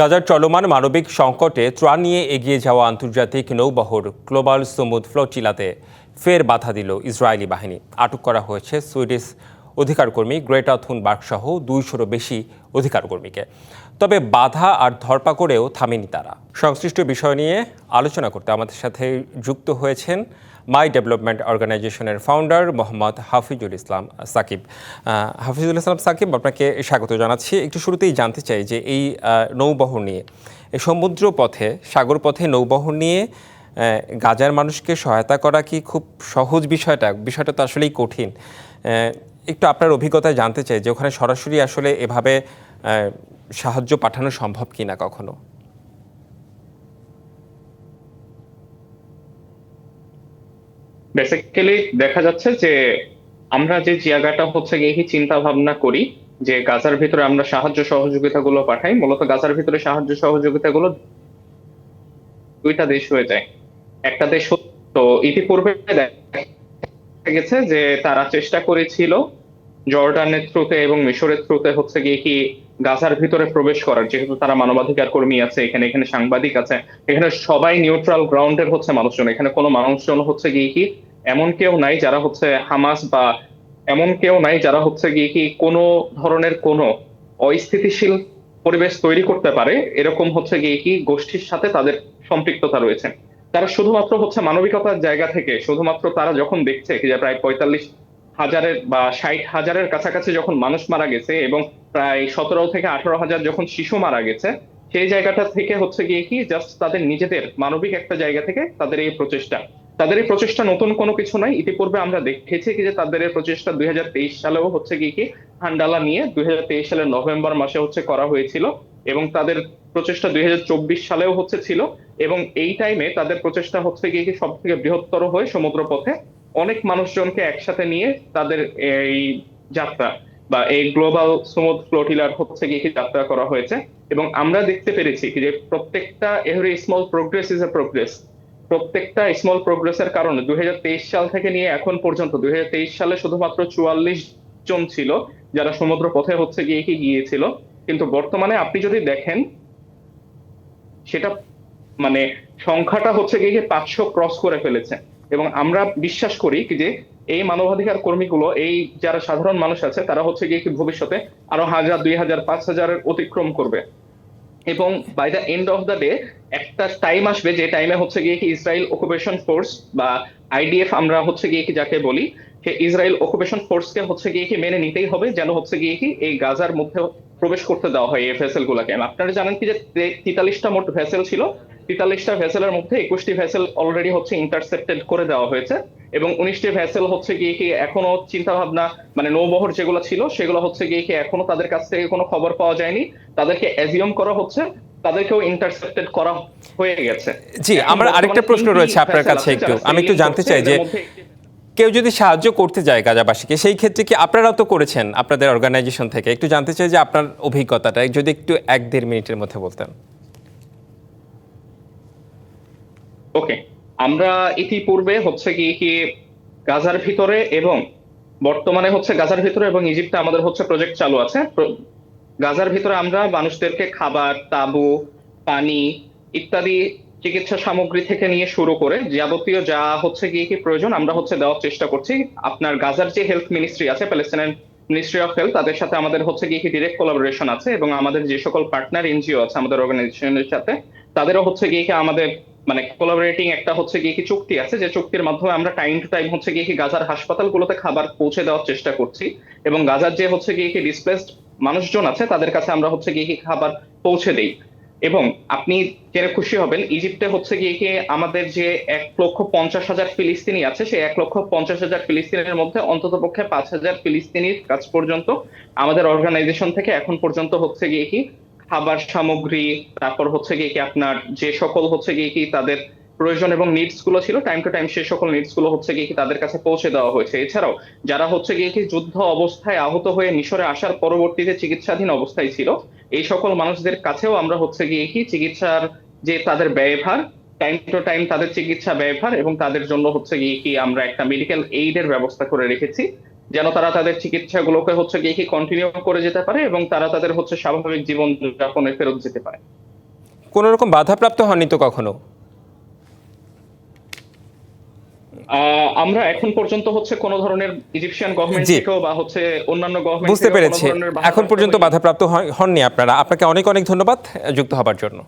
গাজার চলমান মানবিক সংকটে ত্রাণ নিয়ে এগিয়ে যাওয়া আন্তর্জাতিক নৌবহর গ্লোবাল সমুদ ফ্লোটিলাতে ফের বাধা দিল ইসরায়েলি বাহিনী। আটক করা হয়েছে সুইডিশ অধিকারকর্মী গ্রেটা থুনবার্গ সহ 200-রও বেশি অধিকারকর্মীকে। তবে বাধা আর ধরপাকড়েও থামেনি তারা। সংশ্লিষ্ট বিষয় নিয়ে আলোচনা করতে আমাদের সাথে যুক্ত হয়েছেন মাই ডেভেলপমেন্ট অর্গানাইজেশনের ফাউন্ডার মোহাম্মদ হাফিজুল ইসলাম সাকিব। হাফিজুল ইসলাম সাকিব, আপনাকে স্বাগত জানাচ্ছি। একটু শুরুতেই জানতে চাই যে এই নৌবহর নিয়ে, এই সমুদ্র পথে, সাগর পথে নৌবহর নিয়ে গাজার মানুষকে সহায়তা করা কি খুব সহজ বিষয়টা তো আসলেই কঠিন। একটু আপনার অভিজ্ঞতায় জানতে চাই যে ওখানে সরাসরি আসলে এভাবে সাহায্য পাঠানো সম্ভব কিনা কখনো। বেসিক্যালি দেখা যাচ্ছে যে আমরা যে জায়গাটা হচ্ছে গিয়ে চিন্তা ভাবনা করি যে গাজার ভিতরে আমরা সাহায্য সহযোগিতা গুলো পাঠাই, মূলত গাজার ভিতরে সাহায্য সহযোগিতা গুলো দুইটা দেশ হয়ে যায়। একটা দেশ তো ইতিপূর্বে দেখা গেছে যে তারা চেষ্টা করেছিল জর্ডানের থ্রুতে এবং মিশরের থ্রুতে হচ্ছে গিয়ে গাজার ভিতরে প্রবেশ করার, যেহেতু তারা মানবাধিকার কর্মী আছে, এখানে এখানে সাংবাদিক আছে, এখানে সবাই নিউট্রাল গ্রাউন্ডের হচ্ছে মানুষজন, এখানে কোনো মানুষজন হচ্ছে গিয়ে এমন কেউ নাই যারা হচ্ছে হামাস, বা এমন কেউ নাই যারা হচ্ছে গিয়ে কোনো ধরনের কোনো অস্থিতিশীল পরিবেশ তৈরি করতে পারে, এরকম হচ্ছে গিয়ে গোষ্ঠীর সাথে তাদের সম্পৃক্ততা রয়েছে। তারা শুধুমাত্র হচ্ছে মানবিকতার জায়গা থেকে, শুধুমাত্র তারা যখন দেখছে যে প্রায় 45,000 বা 60,000 কাছাকাছি যখন মানুষ মারা গেছে এবং প্রায় 17 থেকে 18,000 যখন শিশু মারা গেছে, সেই জায়গাটা থেকে হচ্ছে গিয়ে জাস্ট তাদের নিজেদের মানবিক একটা জায়গা থেকে তাদের এই প্রচেষ্টা নতুন কোনো কিছু নয়। ইতিপূর্বে আমরা দেখেছি যে তাদের এই প্রচেষ্টা 2023 সালেও হচ্ছে গিয়ে হান্ডালা নিয়ে 2023 সালের নভেম্বর মাসে হচ্ছে করা হয়েছিল, এবং তাদের প্রচেষ্টা 2024 সালেও হচ্ছে ছিল। এবং এই টাইমে তাদের প্রচেষ্টা হচ্ছে গিয়ে সব থেকে বৃহত্তর হয়ে সমুদ্র পথে অনেক মানুষজনকে একসাথে নিয়ে তাদের এই যাত্রা বা এই গ্লোবাল সমুদ ফ্লোটিলার হচ্ছে গিয়ে যাত্রা করা হয়েছে। এবং আমরা দেখতে পেরেছি যে প্রত্যেকটা every small progress is a progress. প্রত্যেকটা স্মল প্রোগ্রেসের কারণে 2023 সাল থেকে নিয়ে এখন পর্যন্ত, 2023 সালে শুধুমাত্র 44 জন ছিল যারা সমুদ্র পথে হচ্ছে গিয়েছিল, কিন্তু বর্তমানে আপনি যদি দেখেন সেটা মানে সংখ্যাটা হচ্ছে গিয়ে 500 ক্রস করে ফেলেছে। এবং আমরা বিশ্বাস করি যে এই মানবাধিকার কর্মীগুলো, এই যারা সাধারণ মানুষ আছে, তারা হচ্ছে গিয়ে ভবিষ্যতে আরো 1000, 2000, 5000 অতিক্রম করবে। এবং by the end of the day একটা টাইম আসবে যে টাইমে হচ্ছে গিয়ে ইসরায়েল অকুপেশন ফোর্স বা আইডিএফ আমরা হচ্ছে গিয়ে যাকে বলি, সে ইসরায়েল অকুপেশন ফোর্সকে হচ্ছে গিয়ে মেনে নিতেই হবে, যেন হচ্ছে গিয়ে এই গাজার মধ্যে প্রবেশ করতে দেওয়া হয় এই ভেসেল গুলাকে। আপনারা জানেন কি যে 43টা মোট ভেসেল ছিল, 43টা ভেসেলের মধ্যে 21টি ভেসেল অলরেডি হচ্ছে ইন্টারসেপ্টেড করে দেওয়া হয়েছে, এবং 19টি ভেসেল হচ্ছে গিয়ে এখনো চিন্তা ভাবনা, মানে নৌবহর যেগুলো ছিল সেগুলো হচ্ছে গিয়ে এখনো তাদের কাছ থেকে কোনো খবর পাওয়া যায়নি, তাদেরকে অ্যাজিউম করা হচ্ছে তাদেরকেও ইন্টারসেপ্টেড করা হয়ে গেছে। জি, আমার আরেকটা প্রশ্ন রয়েছে আপনার কাছে। আমি একটু জানতে চাই যে কেউ যদি সাহায্য করতে যায় গাজাবাসীকে, সেই ক্ষেত্রে কি আপনারাও তো করেছেন আপনাদের অর্গানাইজেশন থেকে, একটু জানতে চাই যে আপনার অভিজ্ঞতাটা যদি একটু 1-1.5 মিনিটের মধ্যে বলতেন। ওকে, আমরা ইতিপূর্বে হচ্ছে কি গাজার ভিতরে এবং বর্তমানে হচ্ছে গাজার ভিতরে এবং ইজিপ্টে আমাদের হচ্ছে প্রজেক্ট চালু আছে। গাজার ভিতরে আমরা মানুষদেরকে খাবার, তাঁবু, পানি ইত্যাদি চিকিৎসা সামগ্রী থেকে নিয়ে শুরু করে যাবতীয় যা হচ্ছে গিয়ে প্রয়োজন আমরা হচ্ছে দেওয়ার চেষ্টা করছি। আপনার গাজার যে হেলথ মিনিস্ট্রি আছে, প্যালেস্টাইন মিনিস্ট্রি অফ হেলথ, তাদের সাথে আমাদের হচ্ছে গিয়ে ডিরেক্ট কোলাবোরেশন আছে, এবং আমাদের যে সকল পার্টনার এনজিও আছে আমাদের অর্গানাইজেশনের সাথে, তাদেরও হচ্ছে গিয়ে আমাদের মানে কোলাবোরেটিং একটা হচ্ছে গিয়ে চুক্তি আছে, যে চুক্তির মাধ্যমে আমরা টাইম টু টাইম হচ্ছে গিয়ে গাজার হাসপাতালগুলোতে খাবার পৌঁছে দেওয়ার চেষ্টা করছি, এবং গাজার যে হচ্ছে গিয়ে ডিসপ্লেসড মানুষজন আছে তাদের কাছে আমরা হচ্ছে গিয়ে খাবার পৌঁছে দেই। এবং আপনি জেনে খুশি হবেন, ইজিপ্টে হচ্ছে গিয়ে আমাদের যে 1,50,000 ফিলিস্তিনি আছে, সেই 1,50,000 ফিলিস্তিনের মধ্যে অন্তত পক্ষে 5,000 ফিলিস্তিনির কাছ পর্যন্ত আমাদের অর্গানাইজেশন থেকে এখন পর্যন্ত হচ্ছে গিয়ে খাবার সামগ্রী, তারপর হচ্ছে গিয়ে আপনার যে সকল হচ্ছে গিয়ে তাদের প্রয়োজন এবং নিডস গুলো ছিল টাইম টু টাইম, সেই সকল নিডস গুলো হচ্ছে গিয়ে তাদের কাছে পৌঁছে দেওয়া হয়েছে। এছাড়াও যারা হচ্ছে গিয়ে যুদ্ধ অবস্থায় আহত হয়ে মিশরে আসার পরবর্তীতে চিকিৎসাধীন অবস্থায় ছিল, এই সকল মানুষদের কাছেও আমরা হচ্ছে গিয়ে চিকিৎসার যে তাদের ব্যয়ভার, টাইম টু টাইম তাদের চিকিৎসা ব্যয়ভার, এবং তাদের জন্য হচ্ছে গিয়ে আমরা একটা মেডিকেল এইড এর ব্যবস্থা করে রেখেছি, যেন তারা তাদের চিকিৎসাগুলোকে হচ্ছে গিয়ে কন্টিনিউ করে যেতে পারে এবং তারা তাদের হচ্ছে স্বাভাবিক জীবন যাপনে ফেরত যেতে পারে। কোনো রকম বাধাপ্রাপ্ত হননি তো কখনো? আমরা এখন পর্যন্ত হচ্ছে কোনো ধরনের ইজিপশিয়ান গভর্নমেন্ট জি। থেকেও বা হচ্ছে অন্যান্য গভর্নমেন্ট বুঝতে থেকেও কোনো পেরেছি। ধরনের বাধা এখন পর্যন্ত হয়নি। বাধাপ্রাপ্ত হননি আপনারা। আপনাকে অনেক অনেক ধন্যবাদ যুক্ত হবার জন্য।